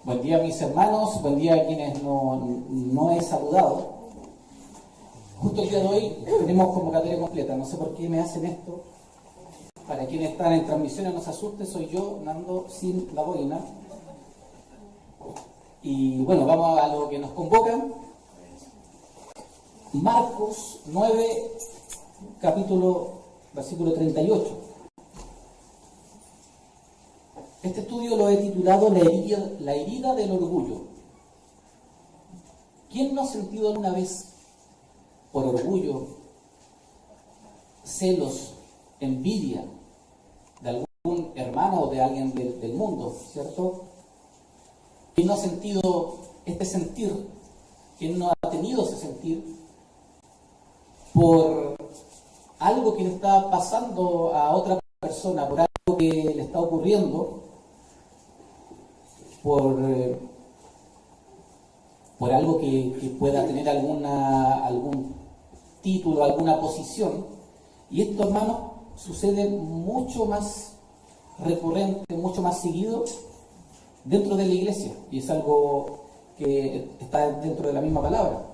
Buen día, mis hermanos, buen día a quienes no he saludado. Justo el día de hoy tenemos convocatoria completa, no sé por qué me hacen esto. Para quienes están en transmisiones no se asusten, soy yo, Nando, sin la boina. Y bueno, vamos a lo que nos convocan. Marcos 9, versículo 38. Este estudio lo he titulado La herida del orgullo. ¿Quién no ha sentido alguna vez por orgullo, celos, envidia de algún hermano o de alguien del mundo, ¿cierto? ¿Quién no ha sentido este sentir? ¿Quién no ha tenido ese sentir por algo que le está pasando a otra persona, por algo que le está ocurriendo, por algo que pueda tener algún título, alguna posición? Y esto, hermanos, sucede mucho más recurrente, mucho más seguido dentro de la iglesia, y es algo que está dentro de la misma palabra.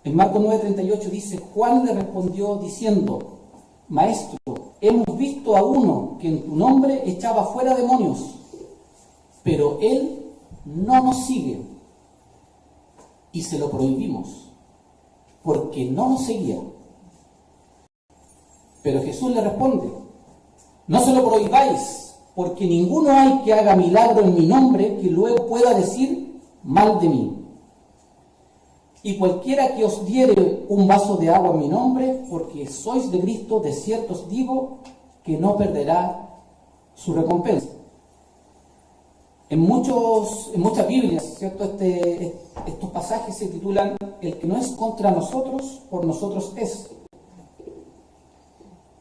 En Marcos 9:38 dice: Juan le respondió diciendo: Maestro, hemos visto a uno que en tu nombre echaba fuera demonios, pero él no nos sigue y se lo prohibimos porque no nos seguía. Pero Jesús le responde: no se lo prohibáis, porque ninguno hay que haga milagro en mi nombre que luego pueda decir mal de mí. Y cualquiera que os diere un vaso de agua en mi nombre, porque sois de Cristo, de cierto os digo que no perderá su recompensa. En muchas Biblias, ¿cierto? Estos pasajes se titulan: el que no es contra nosotros, por nosotros es.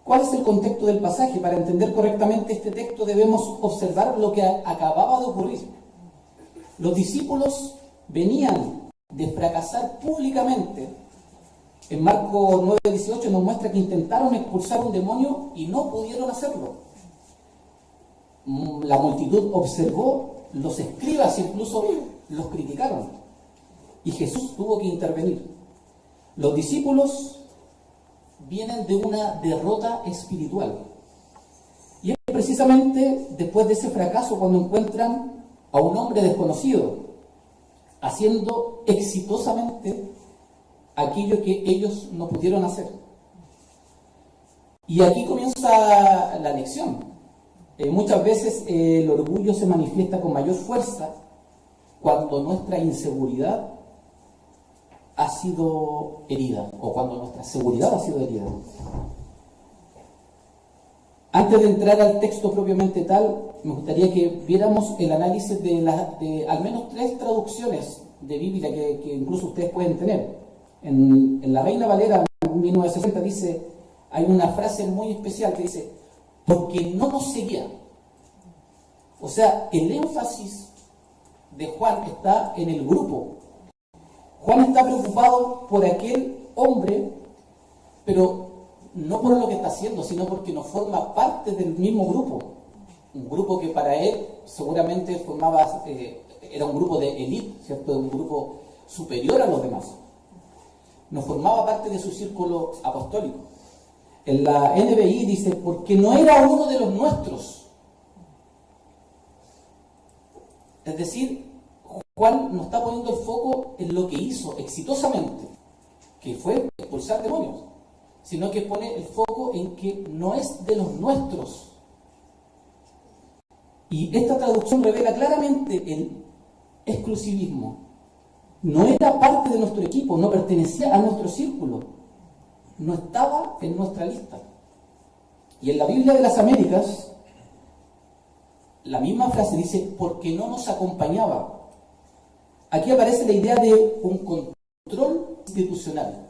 ¿Cuál es el contexto del pasaje? Para entender correctamente este texto debemos observar lo que acababa de ocurrir. Los discípulos venían de fracasar públicamente. En Marcos 9:18 nos muestra que intentaron expulsar un demonio y no pudieron hacerlo. La multitud observó, los escribas incluso los criticaron, y Jesús tuvo que intervenir. Los discípulos vienen de una derrota espiritual, y es precisamente después de ese fracaso cuando encuentran a un hombre desconocido haciendo exitosamente aquello que ellos no pudieron hacer. Y aquí comienza la lección. Muchas veces el orgullo se manifiesta con mayor fuerza cuando nuestra inseguridad ha sido herida, o cuando nuestra seguridad ha sido herida. Antes de entrar al texto propiamente tal, me gustaría que viéramos el análisis de al menos 3 traducciones de Biblia que incluso ustedes pueden tener. En la Reina Valera, en 1960, dice, hay una frase muy especial que dice: porque no nos seguía. O sea, el énfasis de Juan está en el grupo. Juan está preocupado por aquel hombre, pero no por lo que está haciendo, sino porque no forma parte del mismo grupo. Un grupo que para él seguramente era un grupo de élite, ¿cierto? Un grupo superior a los demás. No formaba parte de su círculo apostólico. En la NBI dice: porque no era uno de los nuestros. Es decir, Juan no está poniendo el foco en lo que hizo exitosamente, que fue expulsar demonios, sino que pone el foco en que no es de los nuestros. Y esta traducción revela claramente el exclusivismo. No era parte de nuestro equipo, no pertenecía a nuestro círculo, no estaba en nuestra lista. Y en la Biblia de las Américas, la misma frase dice: porque no nos acompañaba. Aquí aparece la idea de un control institucional,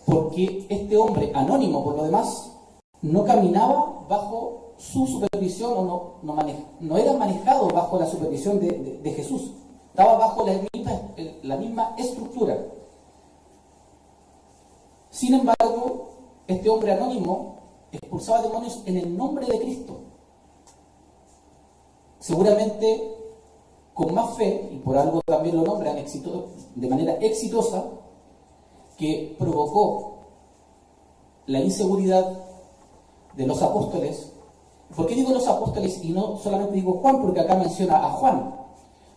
porque este hombre, anónimo por lo demás, no caminaba bajo su supervisión, o no era manejado bajo la supervisión de Jesús. Estaba bajo la misma estructura. Sin embargo, este hombre anónimo expulsaba demonios en el nombre de Cristo. seguramente con más fe, y por algo también lo nombran de manera exitosa, que provocó la inseguridad de los apóstoles. ¿Por qué digo los apóstoles y no solamente digo Juan? Porque acá menciona a Juan.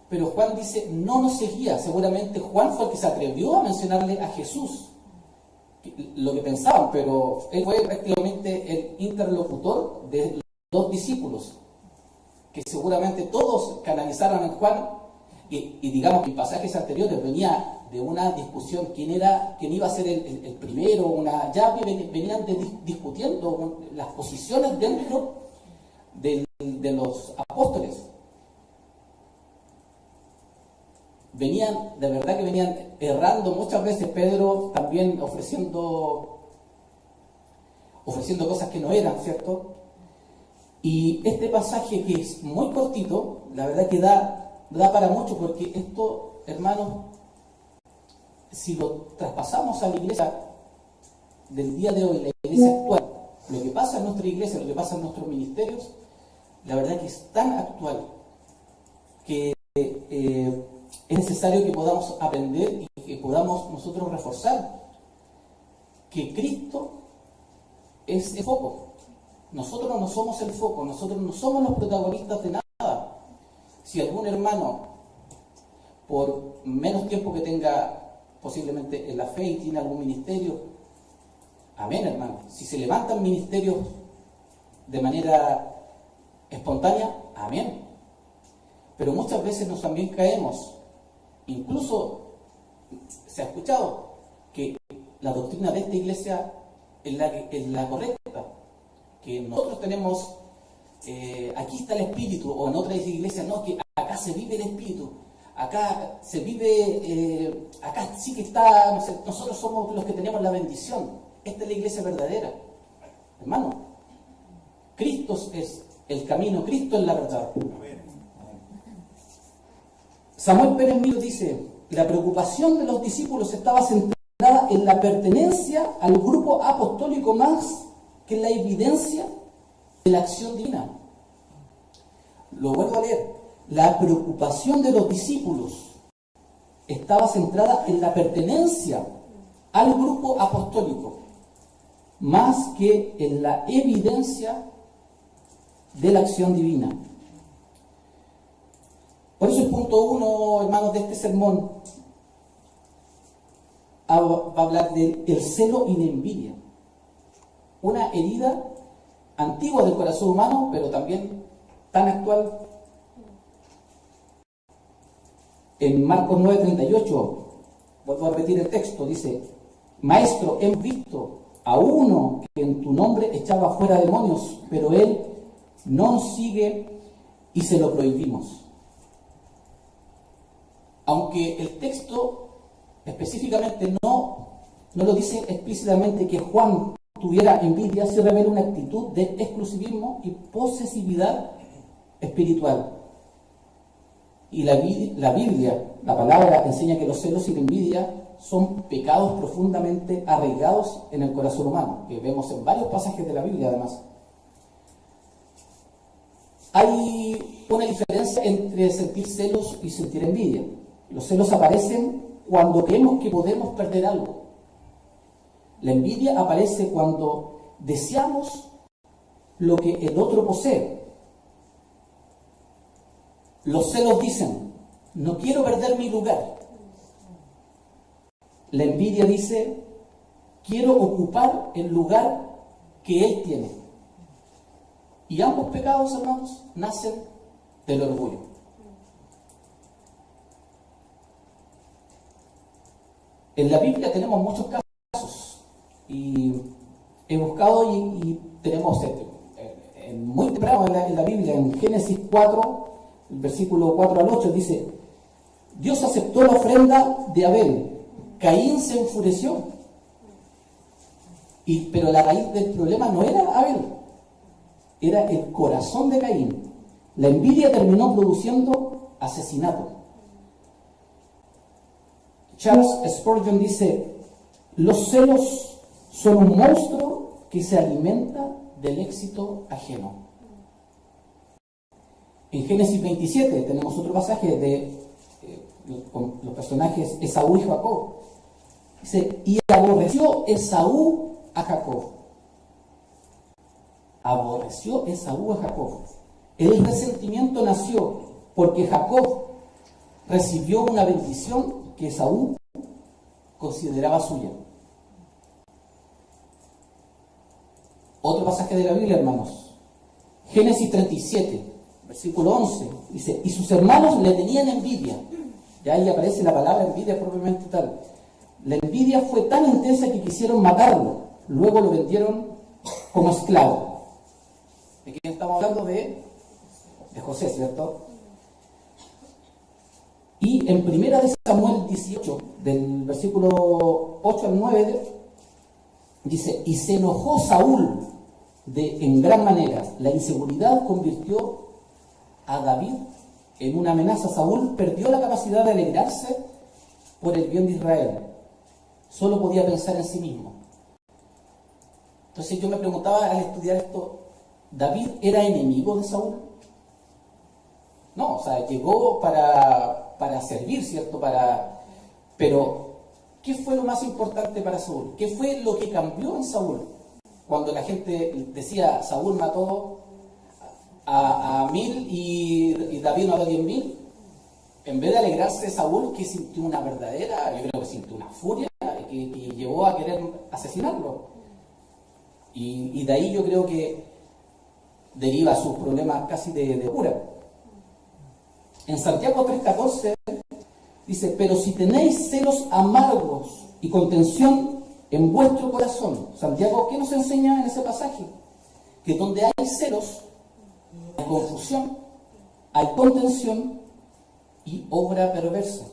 Pero Juan dice, no nos seguía. Seguramente Juan fue el que se atrevió a mencionarle a Jesús. Lo que pensaban, pero él fue prácticamente el interlocutor de los dos discípulos, que seguramente todos canalizaron en Juan, y digamos que en pasajes anteriores venía de una discusión quién iba a ser el primero, ya venían discutiendo las posiciones dentro de los apóstoles. De verdad que venían errando muchas veces. Pedro también ofreciendo cosas que no eran, ¿cierto? Y este pasaje, que es muy cortito, la verdad que da para mucho, porque esto, hermanos, si lo traspasamos a la iglesia del día de hoy, la iglesia actual, lo que pasa en nuestra iglesia, lo que pasa en nuestros ministerios, la verdad que es tan actual que es necesario que podamos aprender y que podamos nosotros reforzar que Cristo es el foco. Nosotros no somos el foco, nosotros no somos los protagonistas de nada. Si algún hermano, por menos tiempo que tenga posiblemente en la fe y tiene algún ministerio, amén, hermano. Si se levantan ministerios de manera espontánea, amén. Pero muchas veces nos también caemos. Incluso se ha escuchado que la doctrina de esta iglesia es la correcta, que nosotros tenemos, aquí está el Espíritu, o en otras iglesias no, que acá se vive el Espíritu, acá se vive, acá sí que está, no sé, nosotros somos los que tenemos la bendición. Esta es la iglesia verdadera, hermano. Cristo es el camino, Cristo es la verdad. Samuel Pérez Miro dice, la preocupación de los discípulos estaba centrada en la pertenencia al grupo apostólico más que en la evidencia de la acción divina. Lo vuelvo a leer. La preocupación de los discípulos estaba centrada en la pertenencia al grupo apostólico más que en la evidencia de la acción divina. Por eso el punto 1, hermanos, de este sermón va a hablar del celo y la envidia. Una herida antigua del corazón humano, pero también tan actual. En Marcos 9:38, vuelvo a repetir el texto, dice, Maestro, hemos visto a uno que en tu nombre echaba fuera demonios, pero él no nos sigue y se lo prohibimos. Aunque el texto específicamente no lo dice explícitamente que Juan tuviera envidia, se revela una actitud de exclusivismo y posesividad espiritual. Y la Biblia, la palabra, enseña que los celos y la envidia son pecados profundamente arraigados en el corazón humano, que vemos en varios pasajes de la Biblia además. Hay una diferencia entre sentir celos y sentir envidia. Los celos aparecen cuando creemos que podemos perder algo. La envidia aparece cuando deseamos lo que el otro posee. Los celos dicen, no quiero perder mi lugar. La envidia dice, quiero ocupar el lugar que él tiene. Y ambos pecados, hermanos, nacen del orgullo. En la Biblia tenemos muchos casos y he buscado y tenemos muy temprano en la Biblia, en Génesis 4, el versículo 4 al 8, dice, Dios aceptó la ofrenda de Abel, Caín se enfureció, pero la raíz del problema no era Abel, era el corazón de Caín. La envidia terminó produciendo asesinato. Charles Spurgeon dice, los celos son un monstruo que se alimenta del éxito ajeno. En Génesis 27 tenemos otro pasaje con los personajes Esaú y Jacob. Dice, y aborreció Esaú a Jacob. Aborreció Esaú a Jacob. El resentimiento nació porque Jacob recibió una bendición que Esaú consideraba suya. Otro pasaje de la Biblia, hermanos. Génesis 37, versículo 11. Dice, y sus hermanos le tenían envidia. Ya ahí aparece la palabra envidia propiamente tal. La envidia fue tan intensa que quisieron matarlo. Luego lo vendieron como esclavo. ¿De quién estamos hablando? De José, ¿cierto? Y en primera de Samuel 18, del versículo 8 al 9, dice, y se enojó Saúl en gran manera. La inseguridad convirtió a David en una amenaza. Saúl perdió la capacidad de alegrarse por el bien de Israel. Solo podía pensar en sí mismo. Entonces yo me preguntaba al estudiar esto, ¿David era enemigo de Saúl? No, o sea, llegó para servir, ¿cierto? Pero, ¿qué fue lo más importante para Saúl? ¿Qué fue lo que cambió en Saúl? Cuando la gente decía, Saúl mató a 1000 y David mató a 10.000, en vez de alegrarse Saúl, que sintió una verdadera, yo creo que sintió una furia que llevó a querer asesinarlo. Y de ahí yo creo que deriva sus problemas casi de cura. En Santiago 3:14 dice, pero si tenéis celos amargos y contención en vuestro corazón. Santiago, ¿qué nos enseña en ese pasaje? Que donde hay celos, hay confusión, hay contención y obra perversa.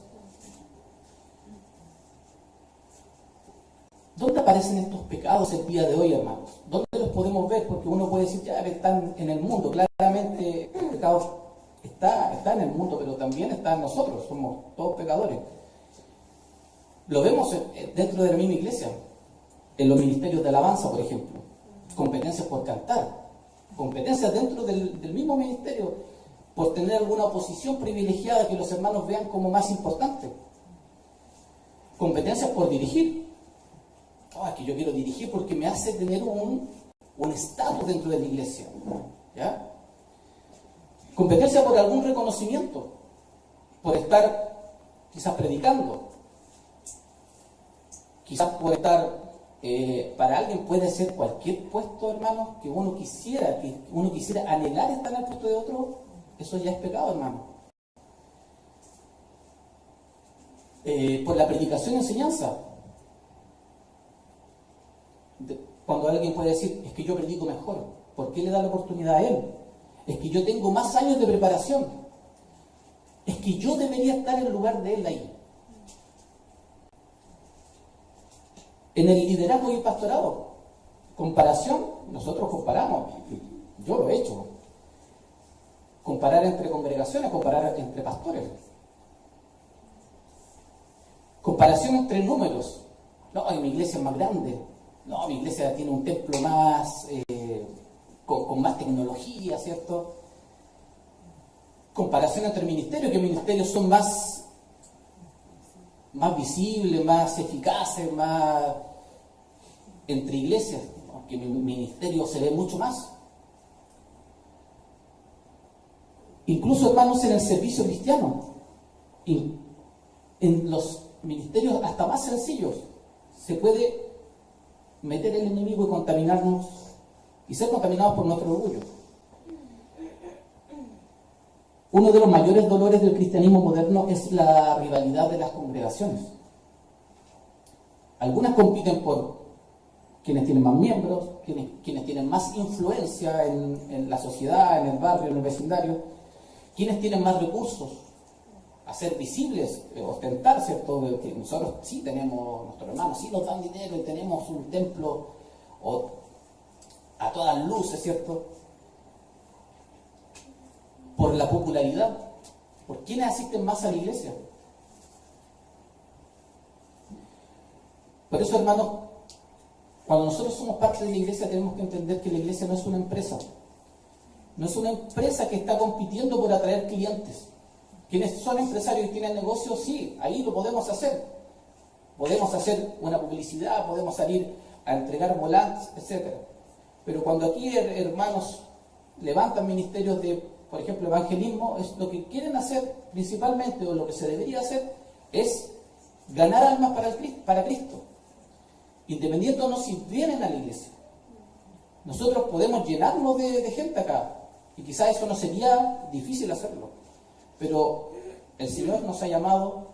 ¿Dónde aparecen estos pecados el día de hoy, hermanos? ¿Dónde los podemos ver? Porque uno puede decir, ya están en el mundo. Claramente el pecado está en el mundo, pero también está en nosotros. Somos todos pecadores. Lo vemos dentro de la misma iglesia. En los ministerios de alabanza, por ejemplo. Competencias por cantar. Competencias dentro del mismo ministerio por tener alguna posición privilegiada que los hermanos vean como más importante. Competencias por dirigir. Es que yo quiero dirigir porque me hace tener un estatus dentro de la iglesia. ¿Ya? Competencia por algún reconocimiento, por estar quizás predicando, quizás por estar, para alguien puede ser cualquier puesto, hermanos, que uno quisiera anhelar estar en el puesto de otro, eso ya es pecado, hermano. Por la predicación y enseñanza. Cuando alguien puede decir, es que yo predico mejor, ¿por qué le da la oportunidad a él? Es que yo tengo más años de preparación. Es que yo debería estar en lugar de él ahí. En el liderazgo y el pastorado, comparación, nosotros comparamos, yo lo he hecho. Comparar entre congregaciones, comparar entre pastores. Comparación entre números. No, mi iglesia es más grande. No, mi iglesia tiene un templo más, con más tecnología, ¿cierto? Comparación entre ministerios, que ministerios son más visibles, más eficaces, más entre iglesias, aunque mi ministerio se ve mucho más. Incluso, hermanos, en el servicio cristiano, en los ministerios hasta más sencillos, se puede meter el enemigo y contaminarnos y ser contaminados por nuestro orgullo. Uno de los mayores dolores del cristianismo moderno es la rivalidad de las congregaciones. Algunas compiten por quienes tienen más miembros, quienes tienen más influencia en la sociedad, en el barrio, en el vecindario, quienes tienen más recursos, hacer visibles, ostentar, ¿cierto? Que nosotros sí tenemos, nuestros hermanos sí nos dan dinero y tenemos un templo a todas luces, ¿cierto? Por la popularidad. ¿Por quiénes asisten más a la iglesia? Por eso, hermanos, cuando nosotros somos parte de la iglesia tenemos que entender que la iglesia no es una empresa. no es una empresa que está compitiendo por atraer clientes. Quienes son empresarios y tienen negocios, sí, ahí lo podemos hacer. Podemos hacer una publicidad, podemos salir a entregar volantes, etc. Pero cuando aquí hermanos levantan ministerios de, por ejemplo, evangelismo, es lo que quieren hacer principalmente, o lo que se debería hacer, es ganar almas para Cristo, independiente o no si vienen a la iglesia. Nosotros podemos llenarnos de gente acá, y quizás eso no sería difícil hacerlo, pero el Señor nos ha llamado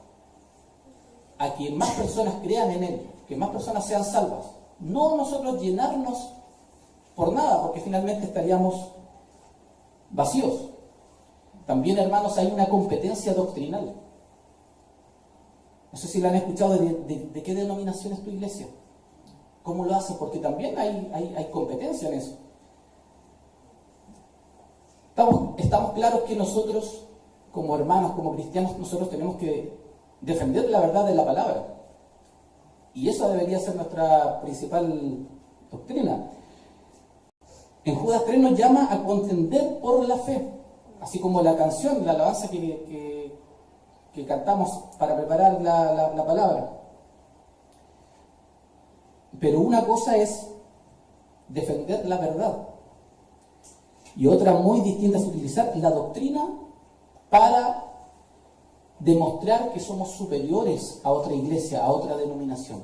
a que más personas crean en Él, que más personas sean salvas. No nosotros llenarnos por nada, porque finalmente estaríamos vacíos. También, hermanos, hay una competencia doctrinal. No sé si la han escuchado de qué denominación es tu iglesia. ¿Cómo lo hace? Porque también hay competencia en eso. Estamos claros que nosotros, como hermanos, como cristianos, nosotros tenemos que defender la verdad de la palabra. Y esa debería ser nuestra principal doctrina. En Judas 3 nos llama a contender por la fe, así como la canción, la alabanza que cantamos para preparar la palabra. Pero una cosa es defender la verdad, y otra muy distinta es utilizar la doctrina para demostrar que somos superiores a otra iglesia, a otra denominación.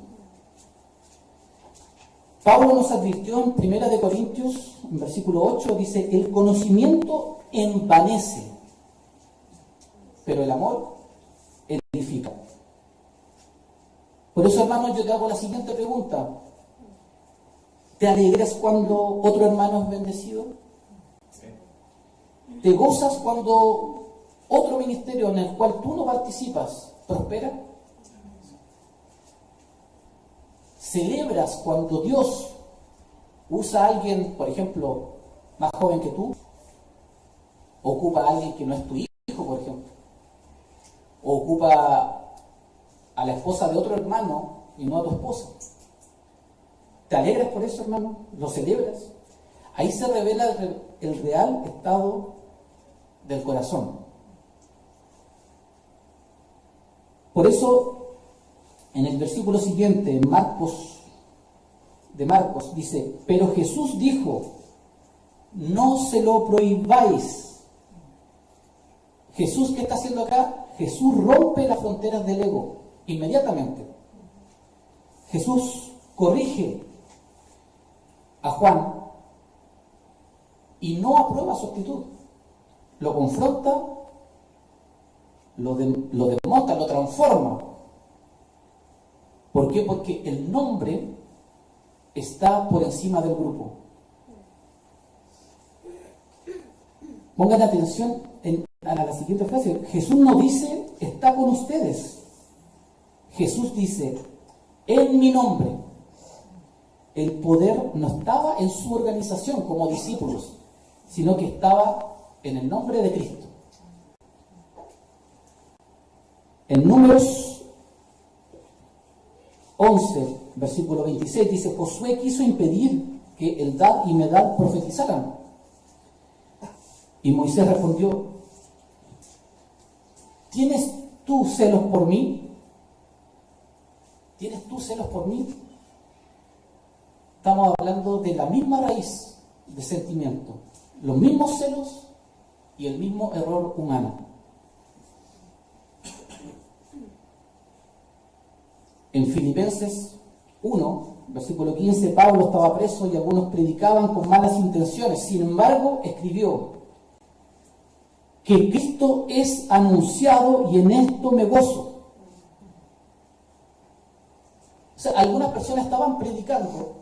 Pablo nos advirtió en 1 Corintios, en versículo 8, dice: el conocimiento envanece, pero el amor edifica. Por eso, hermanos, yo te hago la siguiente pregunta: ¿te alegras cuando otro hermano es bendecido? ¿Te gozas cuando otro ministerio en el cual tú no participas prospera? ¿Celebras cuando Dios usa a alguien, por ejemplo, más joven que tú? ¿Ocupa a alguien que no es tu hijo, por ejemplo? ¿O ocupa a la esposa de otro hermano y no a tu esposa? ¿Te alegras por eso, hermano? ¿Lo celebras? Ahí se revela el real estado del corazón. Por eso, en el versículo siguiente, Marcos, dice: pero Jesús dijo, no se lo prohibáis. Jesús, ¿qué está haciendo acá? Jesús rompe las fronteras del ego inmediatamente. Jesús corrige a Juan y no aprueba su actitud. Lo confronta, lo demonta, lo transforma. ¿Por qué? Porque el nombre está por encima del grupo. Pongan atención a la siguiente frase. Jesús no dice, está con ustedes. Jesús dice, en mi nombre. El poder no estaba en su organización como discípulos, sino que estaba en el nombre de Cristo. En Números 11, versículo 26, dice: Josué quiso impedir que Eldad y Medad profetizaran. Y Moisés respondió: ¿tienes tú celos por mí? ¿Tienes tú celos por mí? Estamos hablando de la misma raíz de sentimiento, los mismos celos y el mismo error humano. En Filipenses 1, versículo 15, Pablo estaba preso y algunos predicaban con malas intenciones. Sin embargo, escribió que Cristo es anunciado y en esto me gozo. O sea, algunas personas estaban predicando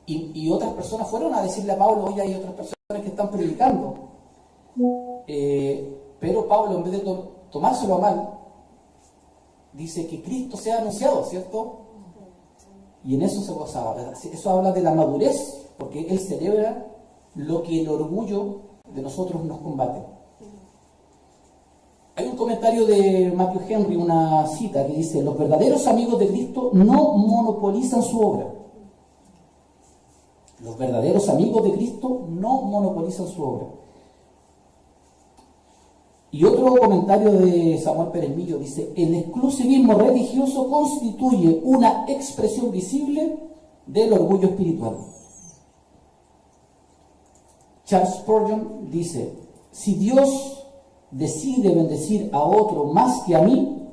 y otras personas fueron a decirle a Pablo: oye, hay otras personas que están predicando. Pero Pablo, en vez de tomárselo a mal, dice que Cristo sea anunciado, ¿cierto? Y en eso se gozaba. Eso habla de la madurez, porque él celebra lo que el orgullo de nosotros nos combate. Hay un comentario de Matthew Henry, una cita que dice: los verdaderos amigos de Cristo no monopolizan su obra. Los verdaderos amigos de Cristo no monopolizan su obra. Y otro comentario de Samuel Pérez Millo dice: el exclusivismo religioso constituye una expresión visible del orgullo espiritual. Charles Spurgeon dice: si Dios decide bendecir a otro más que a mí,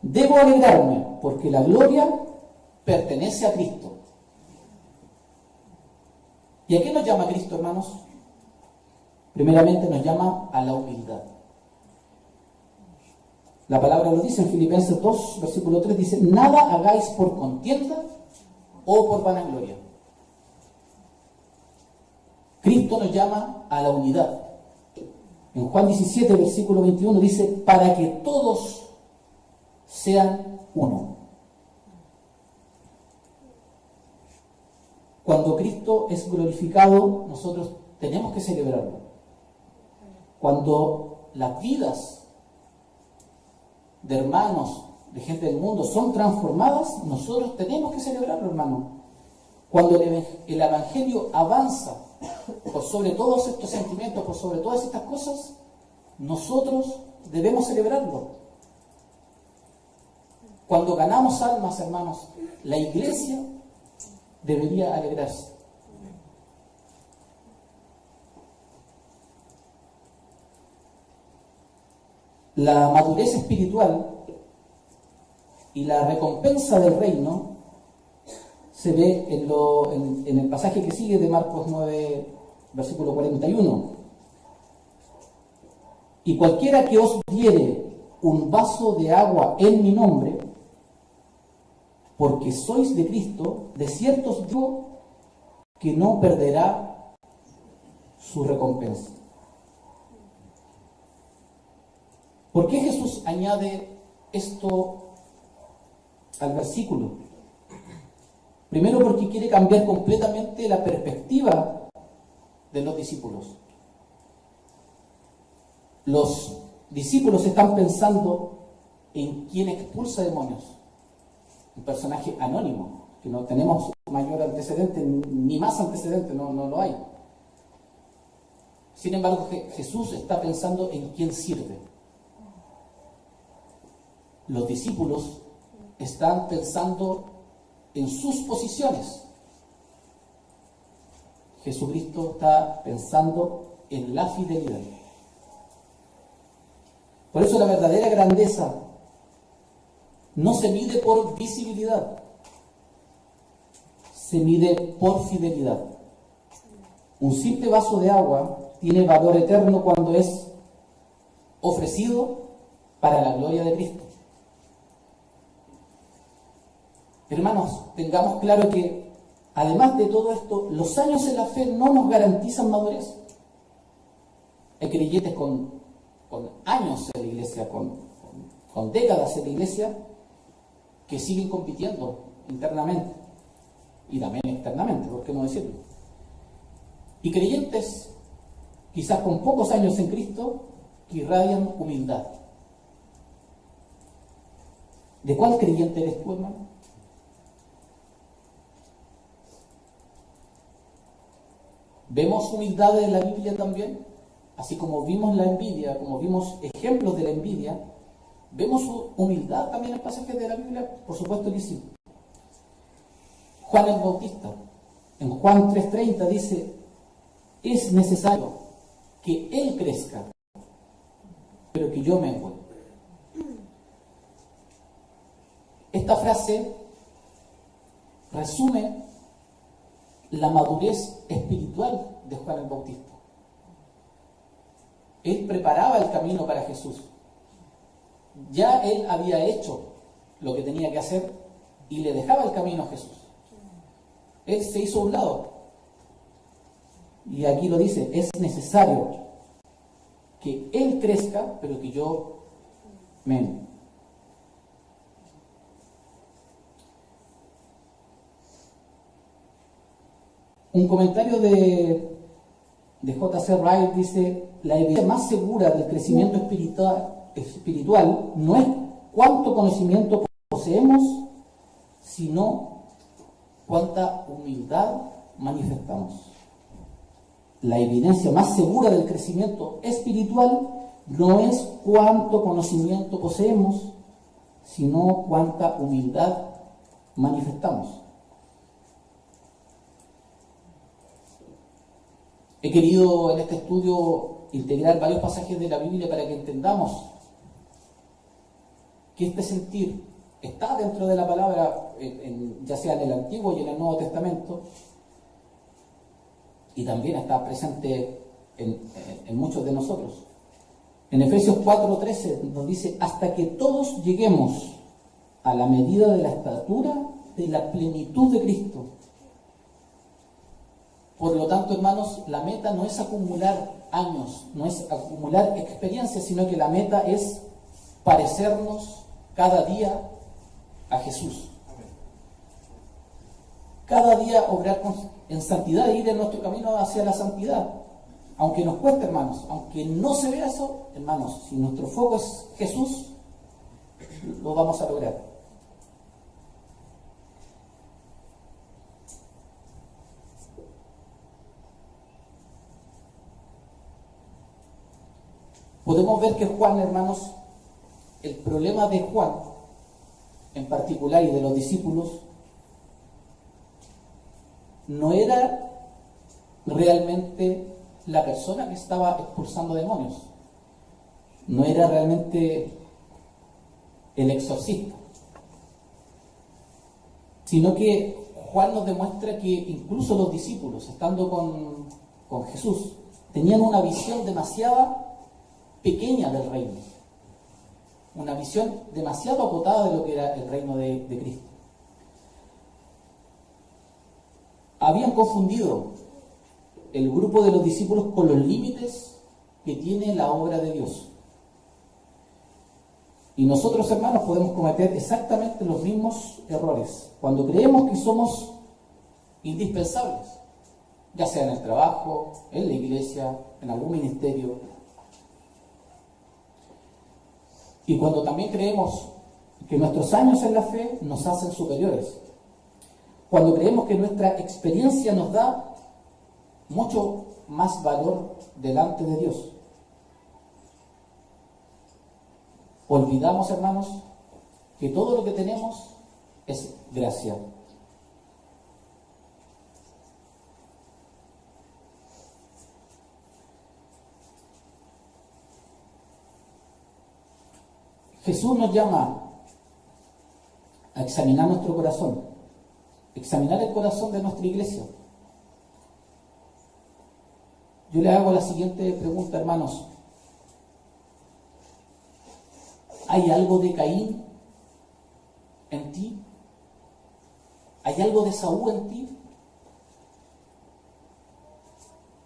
debo alegrarme, porque la gloria pertenece a Cristo. ¿Y a qué nos llama Cristo, hermanos? Primeramente nos llama a la humildad. La palabra lo dice en Filipenses 2, versículo 3, dice: nada hagáis por contienda o por vanagloria. Cristo nos llama a la unidad. En Juan 17, versículo 21 dice: para que todos sean uno. Cuando Cristo es glorificado, nosotros tenemos que celebrarlo. Cuando las vidas de hermanos, de gente del mundo, son transformadas, nosotros tenemos que celebrarlo, hermano. Cuando el Evangelio avanza por sobre todos estos sentimientos, por sobre todas estas cosas, nosotros debemos celebrarlo. Cuando ganamos almas, hermanos, la iglesia debería alegrarse. La madurez espiritual y la recompensa del reino se ve en el pasaje que sigue de Marcos 9, versículo 41. Y cualquiera que os diere un vaso de agua en mi nombre, porque sois de Cristo, de cierto os digo que no perderá su recompensa. ¿Por qué Jesús añade esto al versículo? Primero, porque quiere cambiar completamente la perspectiva de los discípulos. Los discípulos están pensando en quién expulsa demonios. Un personaje anónimo, que no tenemos mayor antecedente, ni más antecedente, no lo hay. Sin embargo, Jesús está pensando en quién sirve. Los discípulos están pensando en sus posiciones. Jesucristo está pensando en la fidelidad. Por eso la verdadera grandeza no se mide por visibilidad, se mide por fidelidad. Un simple vaso de agua tiene valor eterno cuando es ofrecido para la gloria de Cristo. Hermanos, tengamos claro que, además de todo esto, los años en la fe no nos garantizan madurez. Hay creyentes con años en la iglesia, con décadas en la iglesia, que siguen compitiendo internamente y también externamente, ¿por qué no decirlo? Y creyentes, quizás con pocos años en Cristo, que irradian humildad. ¿De cuál creyente eres tú, hermano? ¿Vemos humildad en la Biblia también? Así como vimos la envidia, como vimos ejemplos de la envidia, ¿vemos humildad también en pasajes de la Biblia? Por supuesto que sí. Juan el Bautista, en Juan 3:30 dice: es necesario que Él crezca, pero que yo mengue. Esta frase resume la madurez espiritual de Juan el Bautista. Él preparaba el camino para Jesús. Ya él había hecho lo que tenía que hacer y le dejaba el camino a Jesús. Él se hizo a un lado. Y aquí lo dice: es necesario que Él crezca, pero que yo mengue. Un comentario de J.C. Wright dice: la evidencia más segura del crecimiento espiritual no es cuánto conocimiento poseemos, sino cuánta humildad manifestamos. La evidencia más segura del crecimiento espiritual no es cuánto conocimiento poseemos, sino cuánta humildad manifestamos. He querido en este estudio integrar varios pasajes de la Biblia para que entendamos que este sentir está dentro de la palabra, ya sea en el Antiguo y en el Nuevo Testamento, y también está presente en muchos de nosotros. En Efesios 4:13 nos dice: hasta que todos lleguemos a la medida de la estatura de la plenitud de Cristo. Por lo tanto, hermanos, la meta no es acumular años, no es acumular experiencias, sino que la meta es parecernos cada día a Jesús. Cada día obrar en santidad e ir en nuestro camino hacia la santidad. Aunque nos cueste, hermanos, aunque no se vea eso, hermanos, si nuestro foco es Jesús, lo vamos a lograr. Podemos ver que Juan, hermanos, el problema de Juan en particular y de los discípulos no era realmente la persona que estaba expulsando demonios, no era realmente el exorcista, sino que Juan nos demuestra que incluso los discípulos, estando con Jesús, tenían una visión demasiado pequeña del reino, una visión demasiado acotada de lo que era el reino de Cristo. Habían confundido el grupo de los discípulos con los límites que tiene la obra de Dios. Y nosotros, hermanos, podemos cometer exactamente los mismos errores cuando creemos que somos indispensables, ya sea en el trabajo, en la iglesia, en algún ministerio. Y cuando también creemos que nuestros años en la fe nos hacen superiores. Cuando creemos que nuestra experiencia nos da mucho más valor delante de Dios. Olvidamos, hermanos, que todo lo que tenemos es gracia. Jesús nos llama a examinar nuestro corazón, examinar el corazón de nuestra iglesia. Yo le hago la siguiente pregunta, hermanos. ¿Hay algo de Caín en ti? ¿Hay algo de Saúl en ti?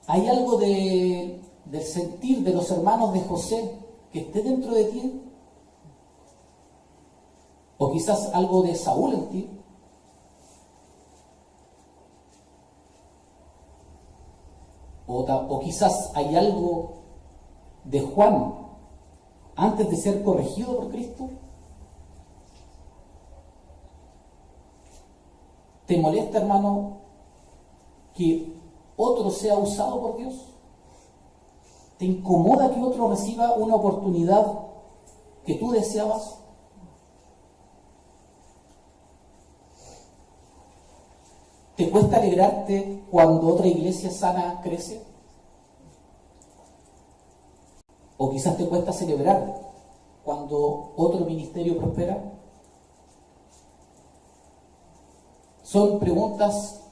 ¿Hay algo del sentir de los hermanos de José que esté dentro de ti? ¿O quizás algo de Saúl en ti? O quizás hay algo de Juan antes de ser corregido por Cristo. ¿Te molesta, hermano, que otro sea usado por Dios? ¿Te incomoda que otro reciba una oportunidad que tú deseabas? ¿Te cuesta alegrarte cuando otra iglesia sana crece? ¿O quizás te cuesta celebrar cuando otro ministerio prospera? Son preguntas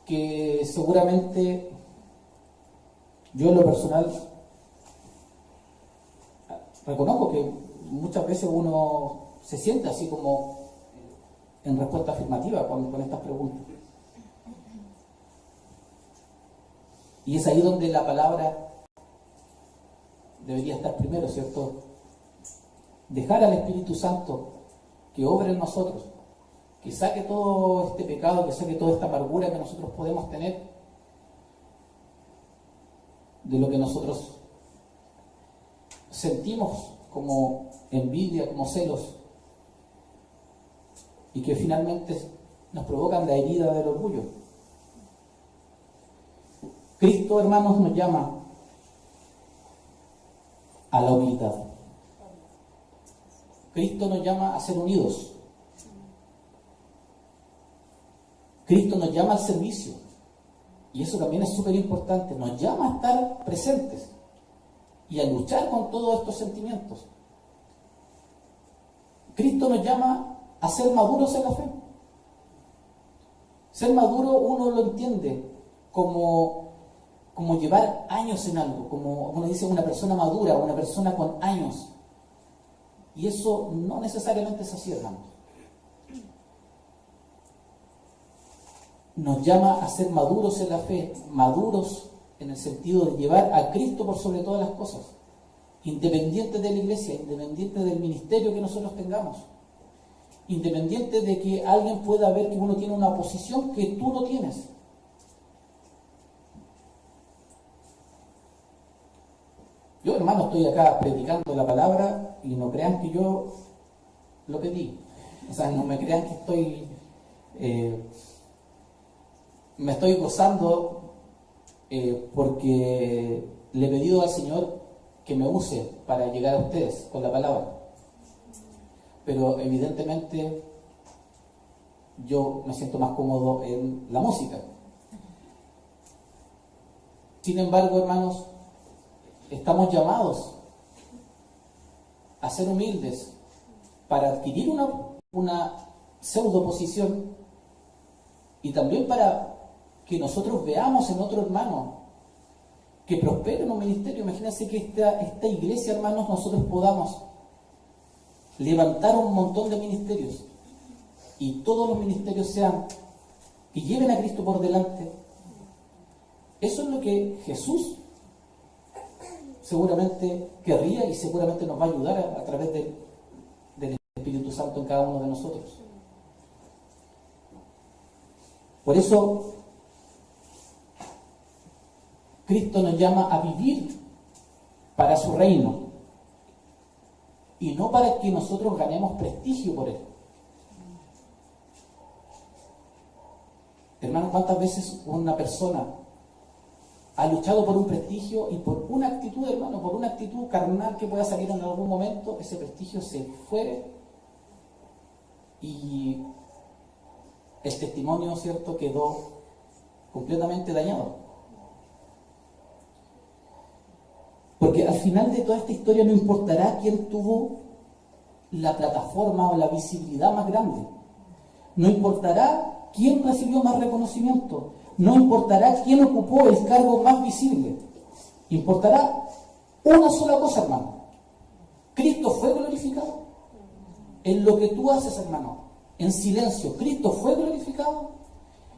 que seguramente yo en lo personal reconozco que muchas veces uno se siente así como en respuesta afirmativa con estas preguntas. Y es ahí donde la palabra debería estar primero, ¿cierto? Dejar al Espíritu Santo que obre en nosotros, que saque todo este pecado, que saque toda esta amargura que nosotros podemos tener de lo que nosotros sentimos como envidia, como celos, y que finalmente nos provocan la herida del orgullo. Cristo, hermanos, nos llama a la humildad. Cristo nos llama a ser unidos. Cristo nos llama al servicio. Y eso también es súper importante. Nos llama a estar presentes y a luchar con todos estos sentimientos. Cristo nos llama a ser maduros en la fe. Ser maduro uno lo entiende como llevar años en algo, como uno dice una persona madura, una persona con años. Y eso no necesariamente es así, hermanos. Nos llama a ser maduros en la fe, maduros en el sentido de llevar a Cristo por sobre todas las cosas, independiente de la iglesia, independiente del ministerio que nosotros tengamos, independiente de que alguien pueda ver que uno tiene una posición que tú no tienes. Yo, hermano, estoy acá predicando la palabra y no crean que yo lo pedí. O sea, no me crean que estoy... me estoy gozando porque le he pedido al Señor que me use para llegar a ustedes con la palabra. Pero evidentemente yo me siento más cómodo en la música. Sin embargo, hermanos, estamos llamados a ser humildes para adquirir una pseudo posición y también para que nosotros veamos en otro hermano que prospere en un ministerio. Imagínense que esta iglesia, hermanos, nosotros podamos levantar un montón de ministerios y todos los ministerios sean y lleven a Cristo por delante. Eso es lo que Jesús seguramente querría y seguramente nos va a ayudar a través del Espíritu Santo en cada uno de nosotros. Por eso Cristo nos llama a vivir para su reino y no para que nosotros ganemos prestigio por él. Hermanos, ¿cuántas veces una persona ha luchado por un prestigio y por una actitud, hermano, por una actitud carnal que pueda salir en algún momento, ese prestigio se fue y el testimonio, ¿cierto?, quedó completamente dañado? Porque al final de toda esta historia no importará quién tuvo la plataforma o la visibilidad más grande. No importará quién recibió más reconocimiento. No importará quién ocupó el cargo más visible. Importará una sola cosa, hermano. Cristo fue glorificado. En lo que tú haces, hermano, en silencio, Cristo fue glorificado.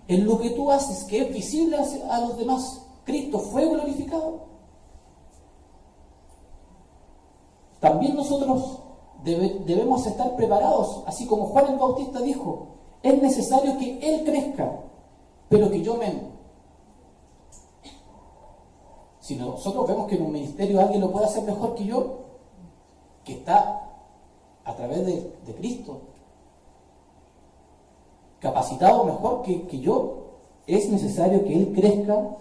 En lo que tú haces, que es visible a los demás, Cristo fue glorificado. También nosotros debemos estar preparados, así como Juan el Bautista dijo, es necesario que Él crezca, pero que yo mengue. Si nosotros vemos que en un ministerio alguien lo puede hacer mejor que yo, que está a través de Cristo, capacitado mejor que yo, es necesario que Él crezca,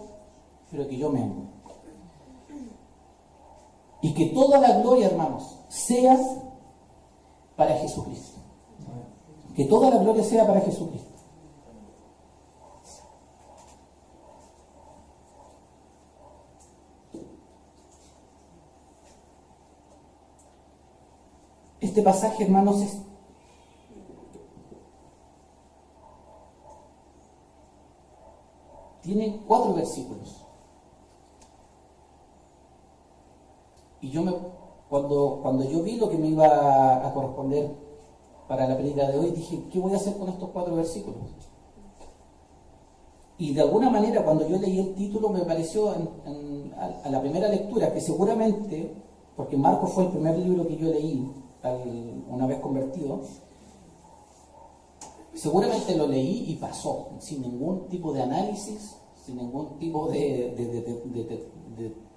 pero que yo mengue. Y que toda la gloria, hermanos, sea para Jesucristo. Que toda la gloria sea para Jesucristo. Este pasaje, hermanos, tiene 4 versículos. Y cuando yo vi lo que me iba a corresponder para la película de hoy, dije, ¿qué voy a hacer con estos 4 versículos? Y de alguna manera, cuando yo leí el título, me pareció a la primera lectura, que seguramente, porque Marcos fue el primer libro que yo leí una vez convertido, seguramente lo leí y pasó, sin ningún tipo de análisis, sin ningún tipo de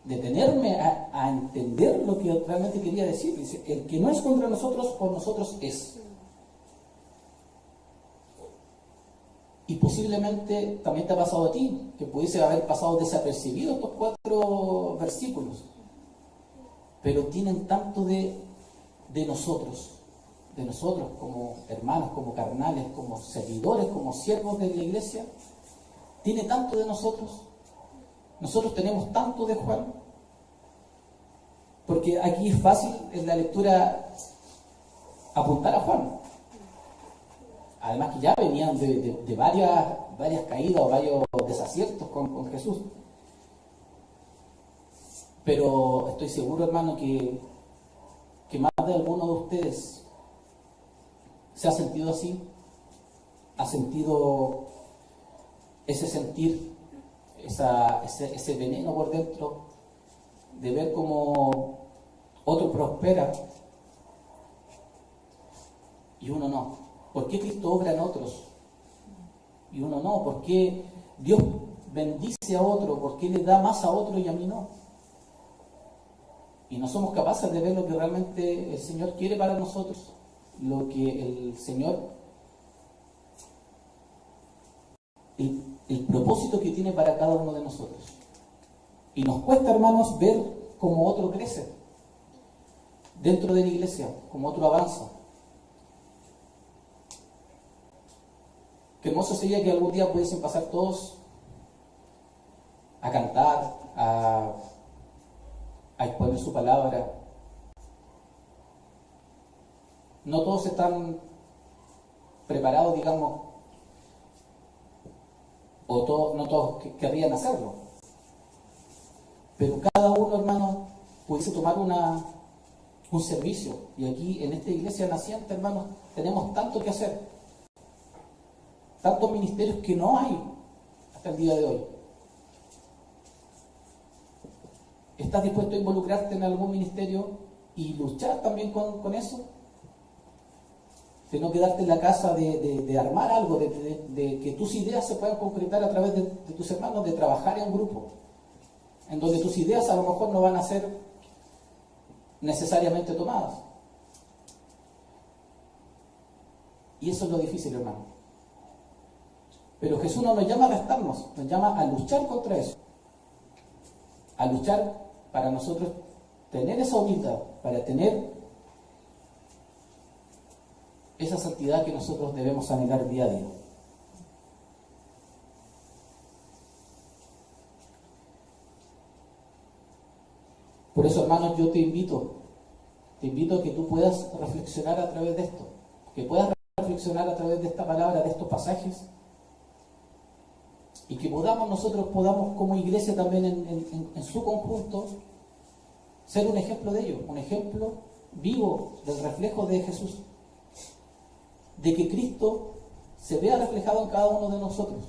detenerme a entender lo que realmente quería decir. Dice, el que no es contra nosotros, por nosotros es. Y posiblemente también te ha pasado a ti, que pudiese haber pasado desapercibido estos 4 versículos, pero tienen tanto de nosotros como hermanos, como carnales, como servidores, como siervos de la iglesia. Tiene tanto de nosotros. Nosotros tenemos tanto de Juan, porque aquí es fácil en la lectura apuntar a Juan. Además que ya venían de varias caídas o varios desaciertos con Jesús. Pero estoy seguro, hermano, que más de alguno de ustedes se ha sentido así, ha sentido ese sentir, ese veneno por dentro, de ver cómo otro prospera y uno no. ¿Por qué Cristo obra en otros y uno no? ¿Por qué Dios bendice a otro? ¿Por qué le da más a otro y a mí no? Y no somos capaces de ver lo que realmente el Señor quiere para nosotros, lo que el Señor, el propósito que tiene para cada uno de nosotros. Y nos cuesta, hermanos, ver cómo otro crece dentro de la iglesia, cómo otro avanza. Qué hermoso sería que algún día pudiesen pasar todos a cantar, a exponer su palabra. No todos están preparados, digamos, no todos querrían hacerlo. Pero cada uno, hermano, pudiese tomar un servicio. Y aquí, en esta iglesia naciente, hermanos, tenemos tanto que hacer. Tantos ministerios que no hay hasta el día de hoy. ¿Estás dispuesto a involucrarte en algún ministerio y luchar también con eso? De no quedarte en la casa de armar algo, de que tus ideas se puedan concretar a través de tus hermanos, de trabajar en grupo, en donde tus ideas a lo mejor no van a ser necesariamente tomadas. Y eso es lo difícil, hermano. Pero Jesús no nos llama a restarnos, nos llama a luchar contra eso. A luchar para nosotros tener esa humildad, para tener esa santidad que nosotros debemos anhelar día a día. Por eso, hermanos, yo te invito a que tú puedas reflexionar a través de esto, que puedas reflexionar a través de esta palabra, de estos pasajes, y que nosotros podamos como iglesia también en su conjunto ser un ejemplo de ello, un ejemplo vivo del reflejo de Jesús, de que Cristo se vea reflejado en cada uno de nosotros,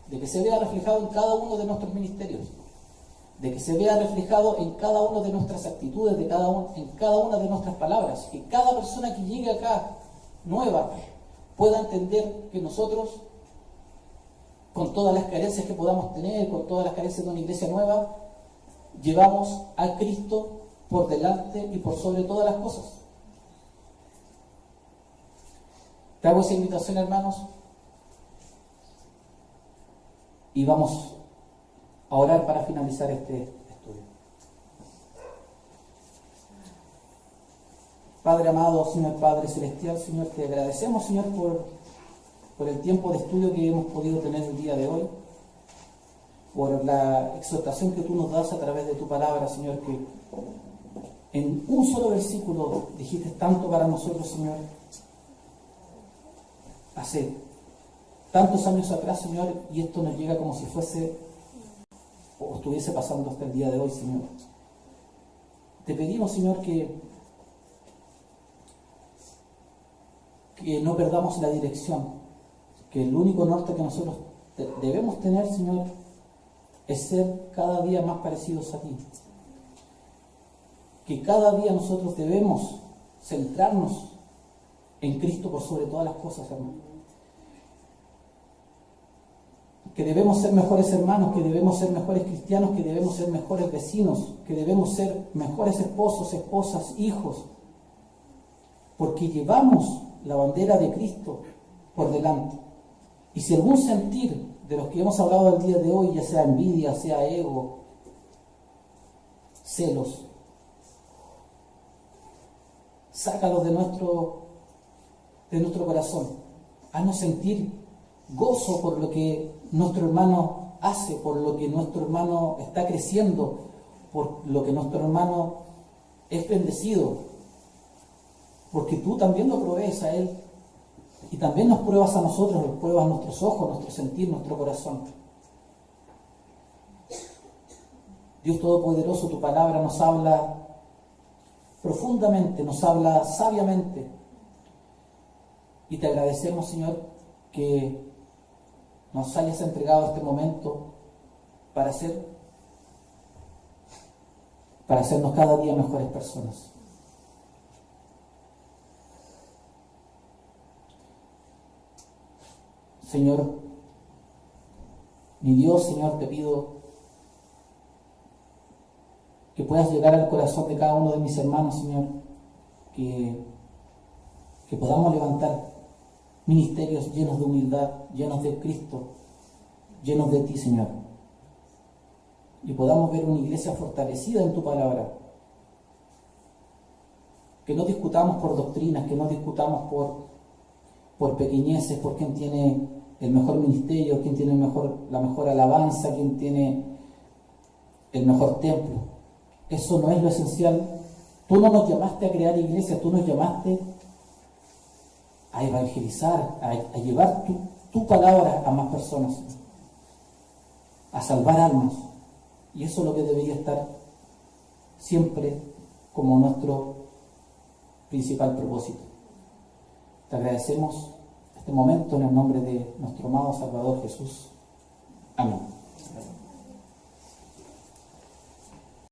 de que se vea reflejado en cada uno de nuestros ministerios, de que se vea reflejado en cada una de nuestras actitudes, en cada una de nuestras palabras, que cada persona que llegue acá nueva pueda entender que nosotros, con todas las carencias que podamos tener, con todas las carencias de una iglesia nueva, llevamos a Cristo por delante y por sobre todas las cosas. Te hago esa invitación, hermanos, y vamos a orar para finalizar este estudio. Padre amado, Señor Padre Celestial, Señor, te agradecemos, Señor, por el tiempo de estudio que hemos podido tener el día de hoy, por la exhortación que tú nos das a través de tu palabra, Señor, que en un solo versículo dijiste tanto para nosotros, Señor, hace tantos años atrás, Señor, y esto nos llega como si fuese o estuviese pasando hasta el día de hoy, Señor. Te pedimos, Señor, que no perdamos la dirección, que el único norte que nosotros debemos tener, Señor, es ser cada día más parecidos a ti. Que cada día nosotros debemos centrarnos en Cristo por sobre todas las cosas, hermano. Que debemos ser mejores hermanos, que debemos ser mejores cristianos, que debemos ser mejores vecinos, que debemos ser mejores esposos, esposas, hijos, porque llevamos la bandera de Cristo por delante Y si algún sentir de los que hemos hablado el día de hoy, ya sea envidia, sea ego, celos, sácalos de nuestro corazón. Haznos sentir gozo por lo que nuestro hermano hace, por lo que nuestro hermano está creciendo, por lo que nuestro hermano es bendecido, porque tú también lo provees a él y también nos pruebas a nosotros, nos pruebas nuestros ojos, nuestro sentir, nuestro corazón. Dios Todopoderoso, tu palabra nos habla profundamente, nos habla sabiamente, y te agradecemos, Señor, que nos hayas entregado este momento para hacernos cada día mejores personas. Señor, mi Dios, Señor, te pido que puedas llegar al corazón de cada uno de mis hermanos, Señor, que podamos levantar ministerios llenos de humildad, llenos de Cristo, llenos de ti, Señor, y podamos ver una iglesia fortalecida en tu palabra, que no discutamos por doctrinas, que no discutamos por pequeñeces, por quién tiene el mejor ministerio, quién tiene la mejor alabanza, quién tiene el mejor templo. Eso no es lo esencial. Tú no nos llamaste a crear iglesias, tú nos llamaste a evangelizar, a llevar tu palabra a más personas, a salvar almas. Y eso es lo que debería estar siempre como nuestro principal propósito. Te agradecemos este momento en el nombre de nuestro amado Salvador Jesús. Amén.